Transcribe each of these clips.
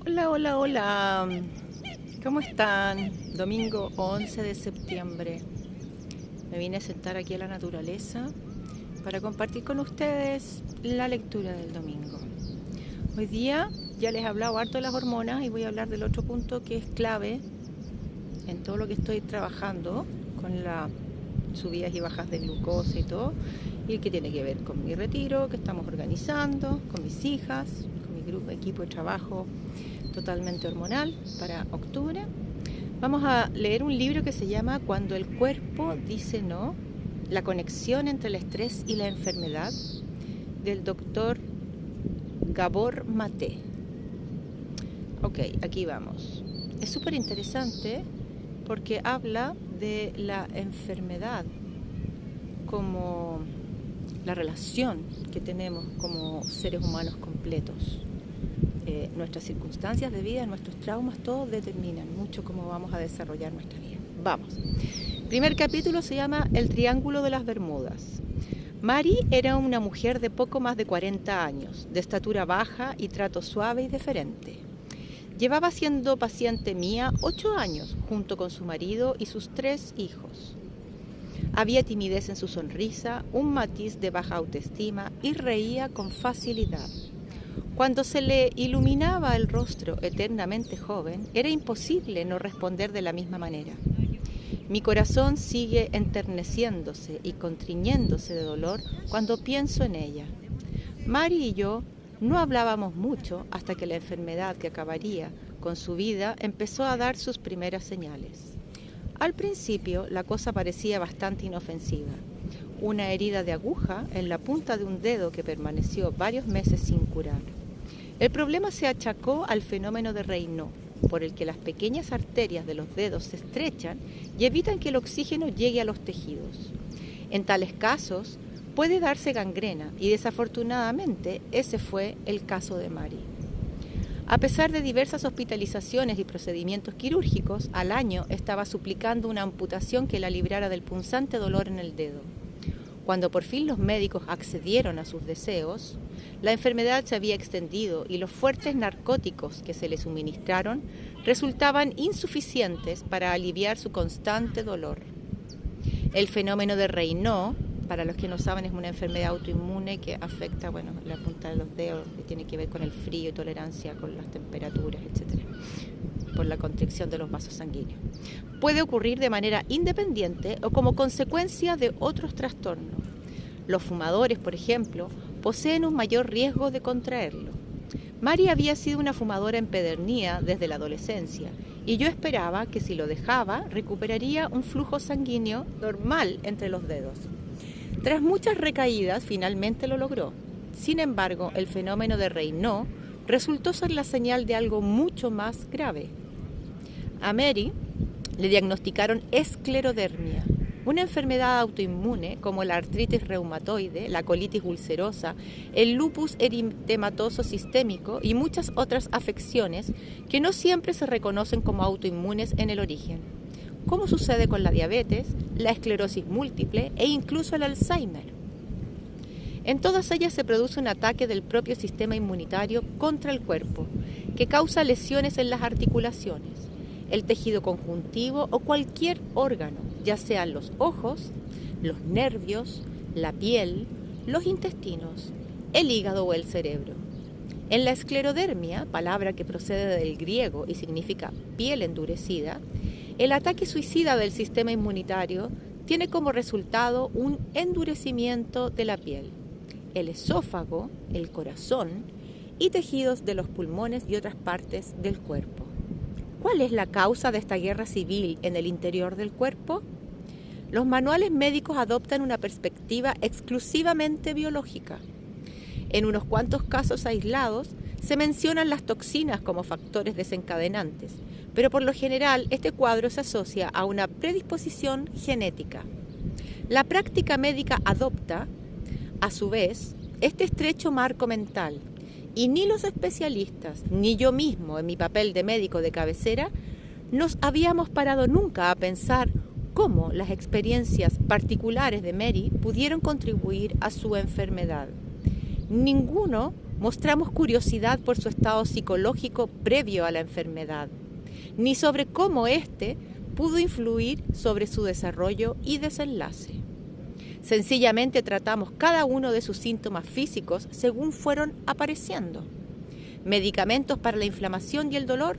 Hola, hola, hola. ¿Cómo están? Domingo 11 de septiembre. Me vine a sentar aquí a la naturaleza para compartir con ustedes la lectura del domingo. Hoy día ya les he hablado harto de las hormonas y voy a hablar del otro punto que es clave en todo lo que estoy trabajando con las subidas y bajas de glucosa y todo, y que tiene que ver con mi retiro que estamos organizando, con mis hijas, con mi grupo, equipo de trabajo totalmente hormonal para octubre. Vamos a leer un libro que se llama Cuando el cuerpo dice no, la conexión entre el estrés y la enfermedad, del doctor Gabor Maté. Ok, aquí vamos. Es súper interesante porque habla de la enfermedad como la relación que tenemos como seres humanos completos. Nuestras circunstancias de vida, nuestros traumas, todo determinan mucho cómo vamos a desarrollar nuestra vida. Vamos. Primer capítulo se llama El Triángulo de las Bermudas. Mari era una mujer de poco más de 40 años, de estatura baja y trato suave y deferente. Llevaba siendo paciente mía 8 años, junto con su marido y sus 3 hijos. Había timidez en su sonrisa, un matiz de baja autoestima y reía con facilidad. Cuando se le iluminaba el rostro eternamente joven, era imposible no responder de la misma manera. Mi corazón sigue enterneciéndose y contriñéndose de dolor cuando pienso en ella. Mari y yo no hablábamos mucho hasta que la enfermedad que acabaría con su vida empezó a dar sus primeras señales. Al principio la cosa parecía bastante inofensiva. Una herida de aguja en la punta de un dedo que permaneció varios meses sin curar. El problema se achacó al fenómeno de Raynaud, por el que las pequeñas arterias de los dedos se estrechan y evitan que el oxígeno llegue a los tejidos. En tales casos puede darse gangrena y desafortunadamente ese fue el caso de Mari. A pesar de diversas hospitalizaciones y procedimientos quirúrgicos, al año estaba suplicando una amputación que la librara del punzante dolor en el dedo. Cuando por fin los médicos accedieron a sus deseos, la enfermedad se había extendido y los fuertes narcóticos que se le suministraron resultaban insuficientes para aliviar su constante dolor. El fenómeno de Raynaud, para los que no saben, es una enfermedad autoinmune que afecta la punta de los dedos, que tiene que ver con el frío y tolerancia con las temperaturas, etc., por la constricción de los vasos sanguíneos. Puede ocurrir de manera independiente o como consecuencia de otros trastornos. Los fumadores, por ejemplo, poseen un mayor riesgo de contraerlo. Mari había sido una fumadora empedernida desde la adolescencia y yo esperaba que si lo dejaba recuperaría un flujo sanguíneo normal entre los dedos. Tras muchas recaídas, finalmente lo logró. Sin embargo, el fenómeno de Raynaud resultó ser la señal de algo mucho más grave. A Mary le diagnosticaron esclerodermia, una enfermedad autoinmune como la artritis reumatoide, la colitis ulcerosa, el lupus eritematoso sistémico y muchas otras afecciones que no siempre se reconocen como autoinmunes en el origen, como sucede con la diabetes, la esclerosis múltiple e incluso el Alzheimer. En todas ellas se produce un ataque del propio sistema inmunitario contra el cuerpo, que causa lesiones en las articulaciones, el tejido conjuntivo o cualquier órgano, ya sean los ojos, los nervios, la piel, los intestinos, el hígado o el cerebro. En la esclerodermia, palabra que procede del griego y significa piel endurecida, el ataque suicida del sistema inmunitario tiene como resultado un endurecimiento de la piel, el esófago, el corazón y tejidos de los pulmones y otras partes del cuerpo. ¿Cuál es la causa de esta guerra civil en el interior del cuerpo? Los manuales médicos adoptan una perspectiva exclusivamente biológica. En unos cuantos casos aislados se mencionan las toxinas como factores desencadenantes, pero por lo general este cuadro se asocia a una predisposición genética. La práctica médica adopta, a su vez, este estrecho marco mental, y ni los especialistas, ni yo mismo en mi papel de médico de cabecera, nos habíamos parado nunca a pensar cómo las experiencias particulares de Mary pudieron contribuir a su enfermedad. Ninguno mostramos curiosidad por su estado psicológico previo a la enfermedad, ni sobre cómo éste pudo influir sobre su desarrollo y desenlace. Sencillamente tratamos cada uno de sus síntomas físicos según fueron apareciendo. Medicamentos para la inflamación y el dolor,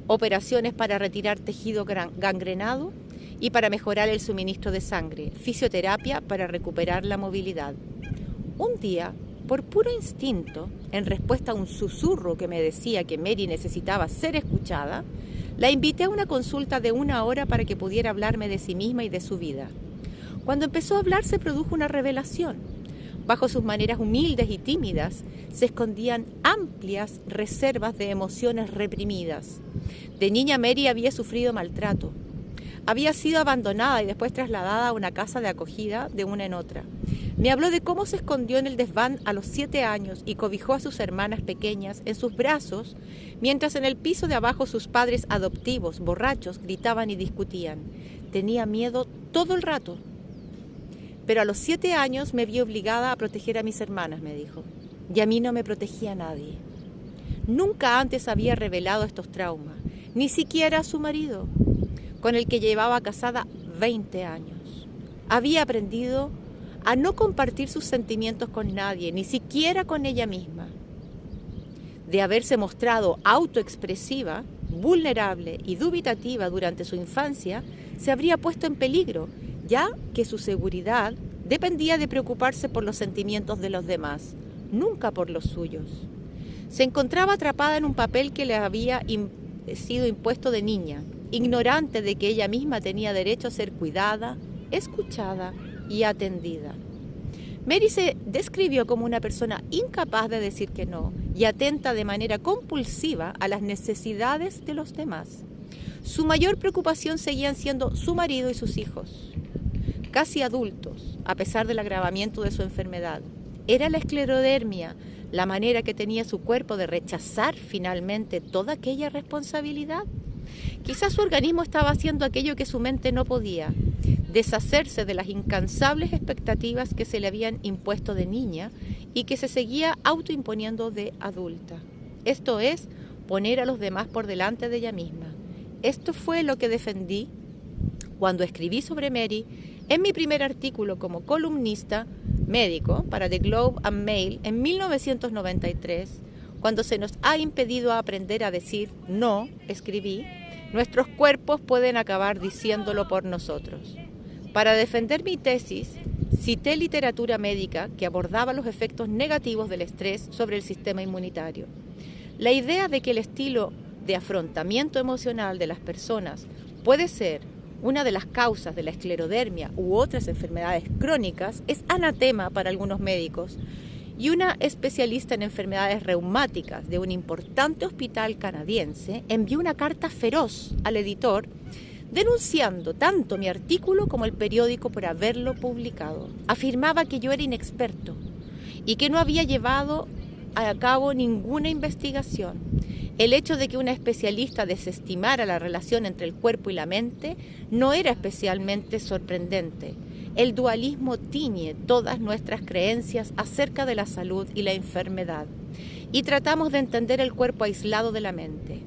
operaciones para retirar tejido gangrenado y para mejorar el suministro de sangre, fisioterapia para recuperar la movilidad. Un día, por puro instinto, en respuesta a un susurro que me decía que Mary necesitaba ser escuchada, la invité a una consulta de 1 hora para que pudiera hablarme de sí misma y de su vida. Cuando empezó a hablar se produjo una revelación. Bajo sus maneras humildes y tímidas se escondían amplias reservas de emociones reprimidas. De niña Mary había sufrido maltrato. Había sido abandonada y después trasladada a una casa de acogida de una en otra. Me habló de cómo se escondió en el desván a los 7 años y cobijó a sus hermanas pequeñas en sus brazos, mientras en el piso de abajo sus padres adoptivos, borrachos, gritaban y discutían. Tenía miedo todo el rato. Pero a los 7 años me vi obligada a proteger a mis hermanas, me dijo. Y a mí no me protegía nadie. Nunca antes había revelado estos traumas, ni siquiera a su marido, con el que llevaba casada 20 años. Había aprendido a no compartir sus sentimientos con nadie, ni siquiera con ella misma. De haberse mostrado autoexpresiva, vulnerable y dubitativa durante su infancia, se habría puesto en peligro, ya que su seguridad dependía de preocuparse por los sentimientos de los demás, nunca por los suyos. Se encontraba atrapada en un papel que le había sido impuesto de niña, ignorante de que ella misma tenía derecho a ser cuidada, escuchada y atendida. Mary se describió como una persona incapaz de decir que no y atenta de manera compulsiva a las necesidades de los demás. Su mayor preocupación seguían siendo su marido y sus hijos, casi adultos, a pesar del agravamiento de su enfermedad. Era la esclerodermia la manera que tenía su cuerpo de rechazar finalmente toda aquella responsabilidad. Quizás su organismo estaba haciendo aquello que su mente no podía, deshacerse de las incansables expectativas que se le habían impuesto de niña y que se seguía autoimponiendo de adulta. Esto es, poner a los demás por delante de ella misma. Esto fue lo que defendí cuando escribí sobre Mary en mi primer artículo como columnista médico para The Globe and Mail en 1993, cuando se nos ha impedido aprender a decir no, escribí, nuestros cuerpos pueden acabar diciéndolo por nosotros. Para defender mi tesis, cité literatura médica que abordaba los efectos negativos del estrés sobre el sistema inmunitario. La idea de que el estilo de afrontamiento emocional de las personas puede ser una de las causas de la esclerodermia u otras enfermedades crónicas es anatema para algunos médicos, y una especialista en enfermedades reumáticas de un importante hospital canadiense envió una carta feroz al editor denunciando tanto mi artículo como el periódico por haberlo publicado. Afirmaba que yo era inexperto y que no había llevado a cabo ninguna investigación. El hecho de que una especialista desestimara la relación entre el cuerpo y la mente no era especialmente sorprendente. El dualismo tiñe todas nuestras creencias acerca de la salud y la enfermedad, y tratamos de entender el cuerpo aislado de la mente.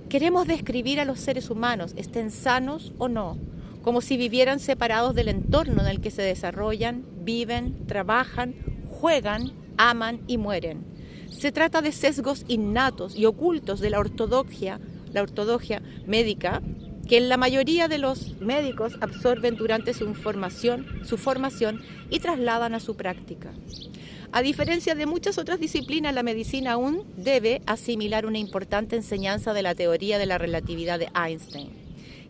Queremos describir a los seres humanos, estén sanos o no, como si vivieran separados del entorno en el que se desarrollan, viven, trabajan, juegan, aman y mueren. Se trata de sesgos innatos y ocultos de la ortodoxia médica, que en la mayoría de los médicos absorben durante su formación y trasladan a su práctica. A diferencia de muchas otras disciplinas, la medicina aún debe asimilar una importante enseñanza de la teoría de la relatividad de Einstein,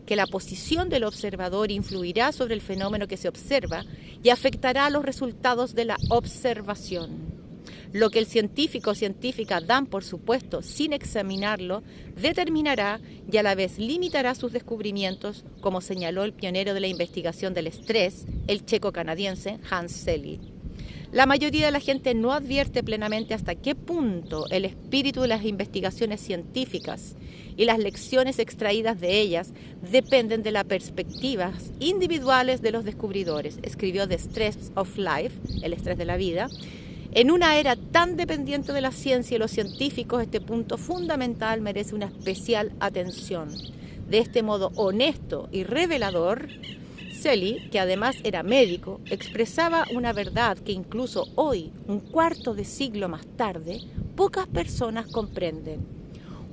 que la posición del observador influirá sobre el fenómeno que se observa y afectará los resultados de la observación. Lo que el científico o científica dan por supuesto sin examinarlo, determinará y a la vez limitará sus descubrimientos, como señaló el pionero de la investigación del estrés, el checo-canadiense Hans Selye. La mayoría de la gente no advierte plenamente hasta qué punto el espíritu de las investigaciones científicas y las lecciones extraídas de ellas dependen de las perspectivas individuales de los descubridores, escribió The Stress of Life, el estrés de la vida, En una era tan dependiente de la ciencia y los científicos, este punto fundamental merece una especial atención. De este modo honesto y revelador, Shelley, que además era médico, expresaba una verdad que incluso hoy, un cuarto de siglo más tarde, pocas personas comprenden.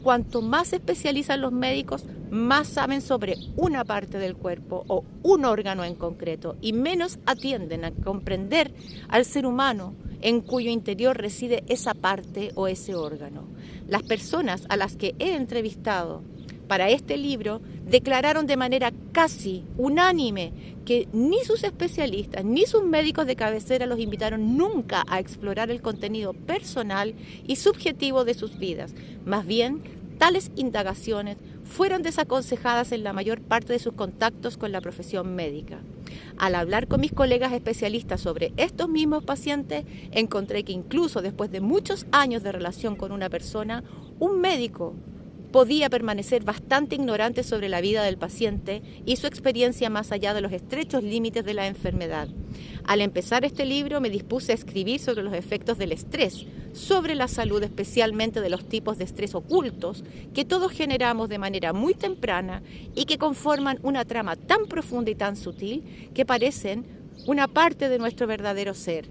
Cuanto más se especializan los médicos, más saben sobre una parte del cuerpo o un órgano en concreto y menos atienden a comprender al ser humano en cuyo interior reside esa parte o ese órgano. Las personas a las que he entrevistado para este libro declararon de manera casi unánime que ni sus especialistas ni sus médicos de cabecera los invitaron nunca a explorar el contenido personal y subjetivo de sus vidas. Más bien, tales indagaciones fueron desaconsejadas en la mayor parte de sus contactos con la profesión médica. Al hablar con mis colegas especialistas sobre estos mismos pacientes, encontré que incluso después de muchos años de relación con una persona, un médico podía permanecer bastante ignorante sobre la vida del paciente y su experiencia más allá de los estrechos límites de la enfermedad. Al empezar este libro me dispuse a escribir sobre los efectos del estrés, sobre la salud, especialmente de los tipos de estrés ocultos que todos generamos de manera muy temprana y que conforman una trama tan profunda y tan sutil que parecen una parte de nuestro verdadero ser.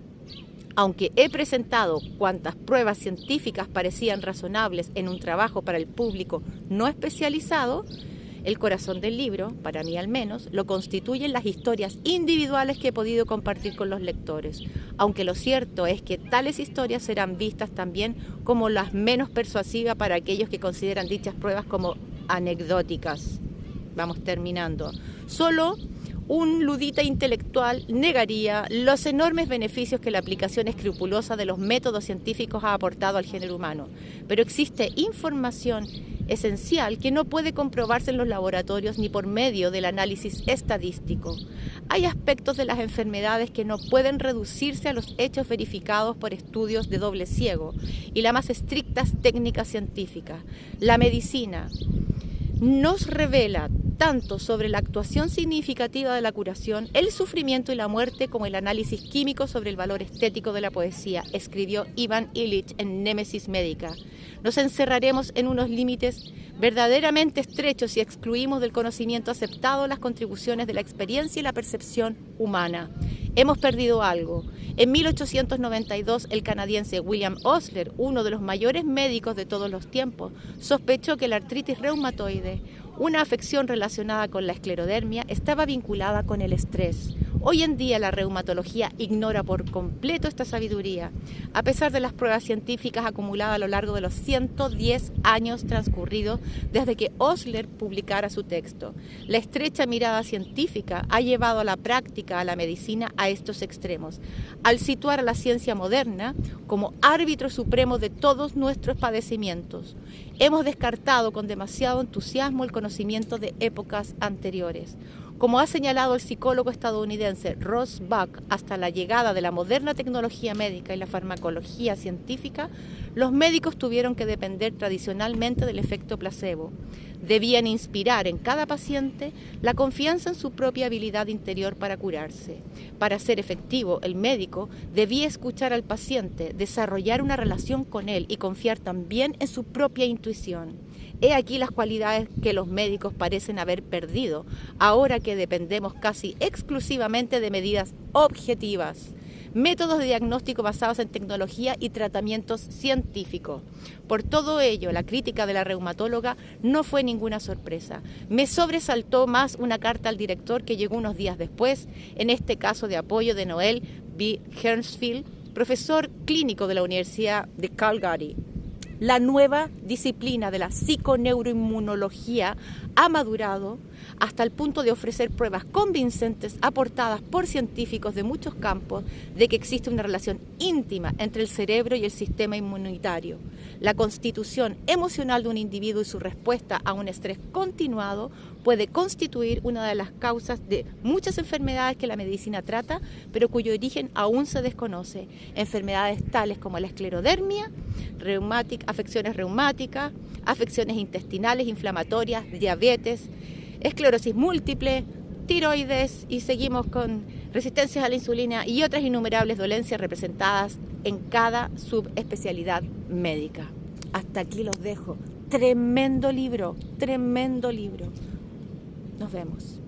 Aunque he presentado cuantas pruebas científicas parecían razonables en un trabajo para el público no especializado, el corazón del libro, para mí al menos, lo constituyen las historias individuales que he podido compartir con los lectores, aunque lo cierto es que tales historias serán vistas también como las menos persuasivas para aquellos que consideran dichas pruebas como anecdóticas. Vamos terminando. Solo un ludita intelectual negaría los enormes beneficios que la aplicación escrupulosa de los métodos científicos ha aportado al género humano. Pero existe información esencial que no puede comprobarse en los laboratorios ni por medio del análisis estadístico. Hay aspectos de las enfermedades que no pueden reducirse a los hechos verificados por estudios de doble ciego y las más estrictas técnicas científicas. La medicina nos revela tanto sobre la actuación significativa de la curación, el sufrimiento y la muerte, como el análisis químico sobre el valor estético de la poesía, escribió Ivan Illich en Némesis Médica. Nos encerraremos en unos límites verdaderamente estrechos si excluimos del conocimiento aceptado las contribuciones de la experiencia y la percepción humana. Hemos perdido algo. En 1892, el canadiense William Osler, uno de los mayores médicos de todos los tiempos, sospechó que la artritis reumatoide, una afección relacionada con la esclerodermia, estaba vinculada con el estrés. Hoy en día la reumatología ignora por completo esta sabiduría, a pesar de las pruebas científicas acumuladas a lo largo de los 110 años transcurridos desde que Osler publicara su texto. La estrecha mirada científica ha llevado a la práctica, a la medicina, a estos extremos, al situar a la ciencia moderna como árbitro supremo de todos nuestros padecimientos. Hemos descartado con demasiado entusiasmo el conocimiento de épocas anteriores. Como ha señalado el psicólogo estadounidense Ross Buck, hasta la llegada de la moderna tecnología médica y la farmacología científica, los médicos tuvieron que depender tradicionalmente del efecto placebo. Debían inspirar en cada paciente la confianza en su propia habilidad interior para curarse. Para ser efectivo, el médico debía escuchar al paciente, desarrollar una relación con él y confiar también en su propia intuición. He aquí las cualidades que los médicos parecen haber perdido, ahora que dependemos casi exclusivamente de medidas objetivas, métodos de diagnóstico basados en tecnología y tratamientos científicos. Por todo ello, la crítica de la reumatóloga no fue ninguna sorpresa. Me sobresaltó más una carta al director que llegó unos días después, en este caso de apoyo de Noel B. Hernsfield, profesor clínico de la Universidad de Calgary. La nueva disciplina de la psiconeuroinmunología ha madurado hasta el punto de ofrecer pruebas convincentes aportadas por científicos de muchos campos de que existe una relación íntima entre el cerebro y el sistema inmunitario. La constitución emocional de un individuo y su respuesta a un estrés continuado puede constituir una de las causas de muchas enfermedades que la medicina trata, pero cuyo origen aún se desconoce. Enfermedades tales como la esclerodermia, afecciones reumáticas, afecciones intestinales, inflamatorias, diabetes, esclerosis múltiple, tiroides, y seguimos con resistencias a la insulina y otras innumerables dolencias representadas en cada subespecialidad médica. Hasta aquí los dejo. Tremendo libro, tremendo libro. Nos vemos.